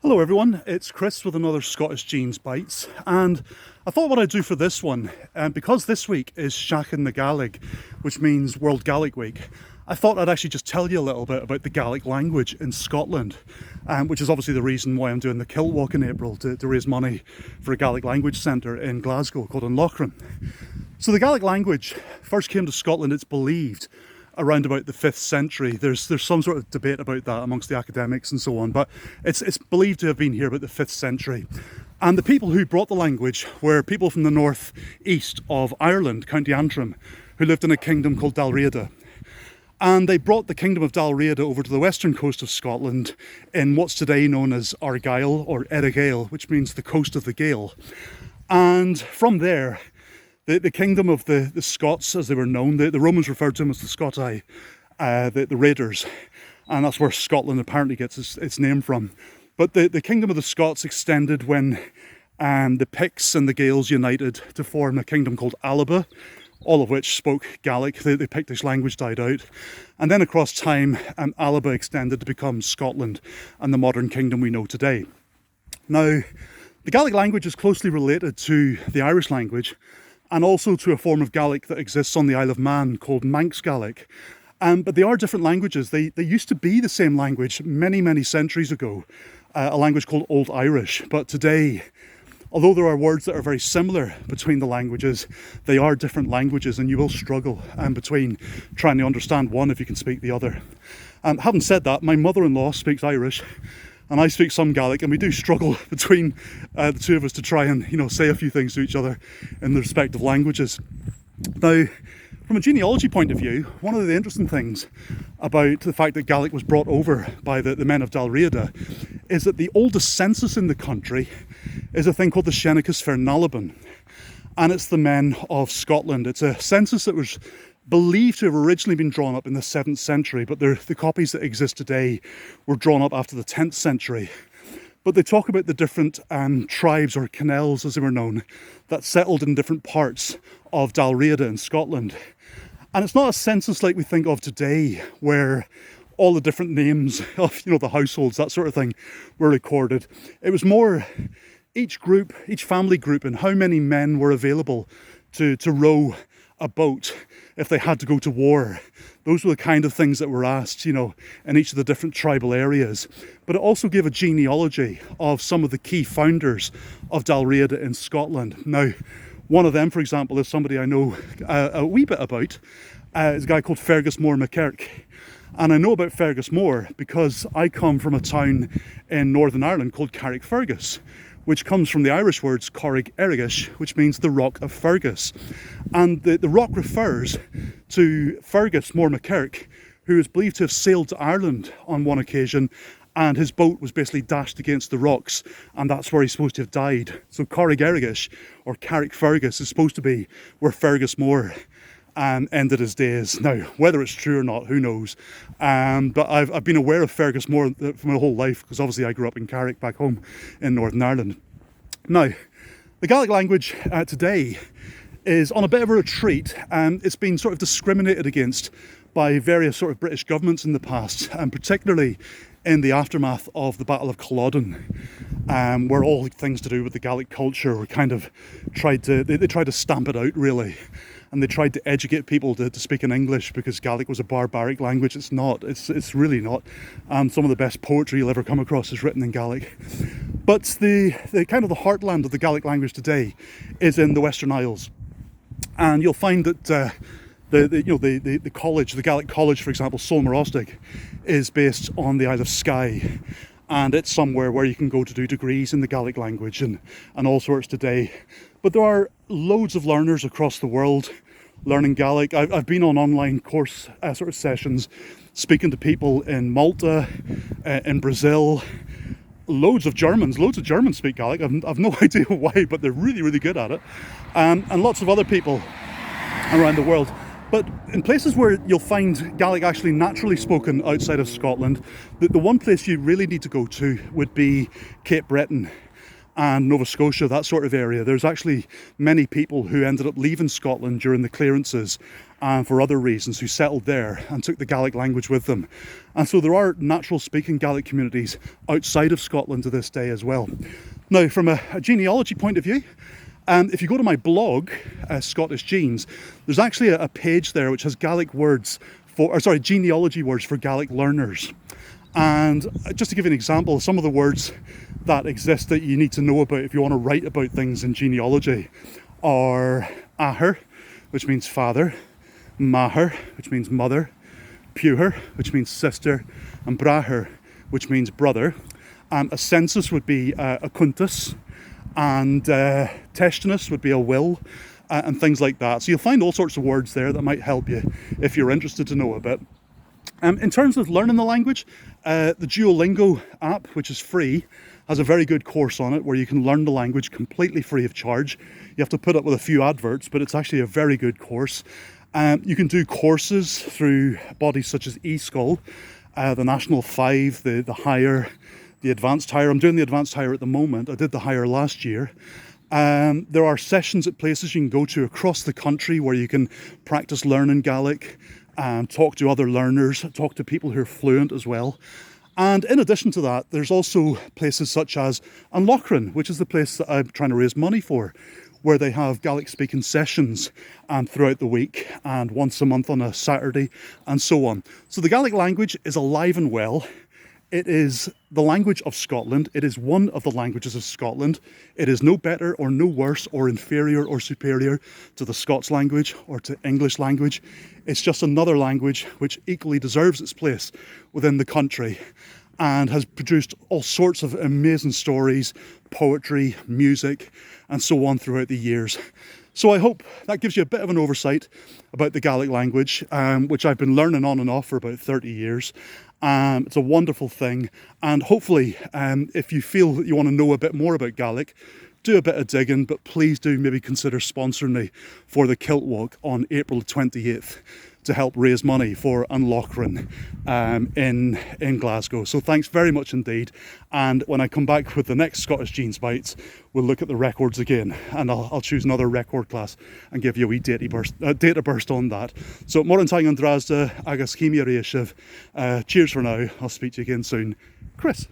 Hello everyone, it's Chris with another Scottish Genes Bites, and I thought what I'd do for this one, because this week is Seachdain Gàidhlig, which means World Gaelic Week, I thought I'd actually just tell you a little bit about the Gaelic language in Scotland, which is obviously the reason why I'm doing the Kilt Walk in April to raise money for a Gaelic language centre in Glasgow called Lochran. So the Gaelic language first came to Scotland, it's believed, around about the 5th century. There's some sort of debate about that amongst the academics and so on, but it's believed to have been here about the 5th century. And the people who brought the language were people from the north east of Ireland, County Antrim, who lived in a kingdom called Dalriada. And they brought the kingdom of Dalriada over to the western coast of Scotland in what's today known as Argyll or Errigail, which means the coast of the Gael. And from there, the kingdom of the Scots, as they were known, the Romans referred to them as the Scotai, the raiders, and that's where Scotland apparently gets its name from. But the kingdom of the Scots extended when the Picts and the Gaels united to form a kingdom called Alba, all of which spoke Gaelic. The Pictish language died out. And then across time, Alba extended to become Scotland and the modern kingdom we know today. Now, the Gaelic language is closely related to the Irish language, and also to a form of Gaelic that exists on the Isle of Man called Manx Gaelic. But they are different languages. They used to be the same language many centuries ago, a language called Old Irish. But today, although there are words that are very similar between the languages, they are different languages, and you will struggle between trying to understand one if you can speak the other. Having said that, my mother-in-law speaks Irish, and I speak some Gaelic, and we do struggle between the two of us to try and, say a few things to each other in the respective languages. Now, from a genealogy point of view, one of the interesting things about the fact that Gaelic was brought over by the men of Dalriada is that the oldest census in the country is a thing called the Seachdain Fernalabon, and it's the men of Scotland. It's a census that was believed to have originally been drawn up in the 7th century, but the copies that exist today were drawn up after the 10th century. But they talk about the different tribes, or canals as they were known, that settled in different parts of Dalriada in Scotland. And it's not a census like we think of today, where all the different names of the households, that sort of thing, were recorded. It was more each family group, and how many men were available to row a boat if they had to go to war. Those were the kind of things that were asked, in each of the different tribal areas. But it also gave a genealogy of some of the key founders of Dalriada in Scotland. Now, one of them, for example, is somebody I know a wee bit about. It's a guy called Fergus Mór MacKirk. And I know about Fergus Mór because I come from a town in Northern Ireland called Carrickfergus, which comes from the Irish words Corrig Erigish, which means the rock of Fergus. And the rock refers to Fergus Mór MacKirk, who is believed to have sailed to Ireland on one occasion, and his boat was basically dashed against the rocks, and that's where he's supposed to have died. So Corrig Erigish, or Carrickfergus, is supposed to be where Fergus Mór ended his days. Now, whether it's true or not, who knows? But I've been aware of Fergus Mór for my whole life, because obviously I grew up in Carrick back home in Northern Ireland. Now, the Gaelic language today is on a bit of a retreat. It's been sort of discriminated against by various sort of British governments in the past, and particularly in the aftermath of the Battle of Culloden, where all things to do with the Gaelic culture were kind of tried to stamp it out, really. And they tried to educate people to speak in English, because Gaelic was a barbaric language. It's not. It's really not. Some of the best poetry you'll ever come across is written in Gaelic. But the kind of the heartland of the Gaelic language today is in the Western Isles, and you'll find that the college, the Gaelic college, for example, Solmarostig, is based on the Isle of Skye. And it's somewhere where you can go to do degrees in the Gaelic language and all sorts today. But there are loads of learners across the world learning Gaelic. I've been on online course sort of sessions, speaking to people in Malta, in Brazil. Loads of Germans speak Gaelic. I've no idea why, but they're really good at it. And lots of other people around the world. But in places where you'll find Gaelic actually naturally spoken outside of Scotland, the one place you really need to go to would be Cape Breton. and Nova Scotia, that sort of area. There's actually many people who ended up leaving Scotland during the clearances and for other reasons who settled there and took the Gaelic language with them. And so there are natural speaking Gaelic communities outside of Scotland to this day as well. Now, from a genealogy point of view, if you go to my blog, Scottish Genes, there's actually a page there which has Gaelic words genealogy words for Gaelic learners. And just to give you an example, some of the words that exist that you need to know about if you want to write about things in genealogy are ahir, which means father, mahir, which means mother, puher, which means sister, and brahir, which means brother. A census would be a kuntas, and teisteanas would be a will, and things like that. So you'll find all sorts of words there that might help you if you're interested to know a bit. In terms of learning the language, the Duolingo app, which is free, has a very good course on it where you can learn the language completely free of charge. You have to put up with a few adverts, but it's actually a very good course. You can do courses through bodies such as eSchool, the National 5, the Higher, the Advanced Higher. I'm doing the Advanced Higher at the moment. I did the Higher last year. There are sessions at places you can go to across the country where you can practice learning Gaelic, talk to other learners, talk to people who are fluent as well. And in addition to that, there's also places such as Lochran, which is the place that I'm trying to raise money for, where they have Gaelic speaking sessions throughout the week and once a month on a Saturday and so on. So the Gaelic language is alive and well. It is the language of Scotland. It is one of the languages of Scotland. It is no better or no worse or inferior or superior to the Scots language or to English language. It's just another language which equally deserves its place within the country and has produced all sorts of amazing stories, poetry, music, and so on throughout the years. So I hope that gives you a bit of an oversight about the Gaelic language, which I've been learning on and off for about 30 years. It's a wonderful thing, and hopefully if you feel that you want to know a bit more about Gaelic, do a bit of digging, but please do maybe consider sponsoring me for the Kilt Walk on April 28th to help raise money for Lochran in Glasgow. So thanks very much indeed, and when I come back with the next Scottish Genes Bites, we'll look at the records again, and I'll choose another record class and give you a wee data burst on that. So Morantaing an Drasda agus Chimia Cheers for now. I'll speak to you again soon. Chris.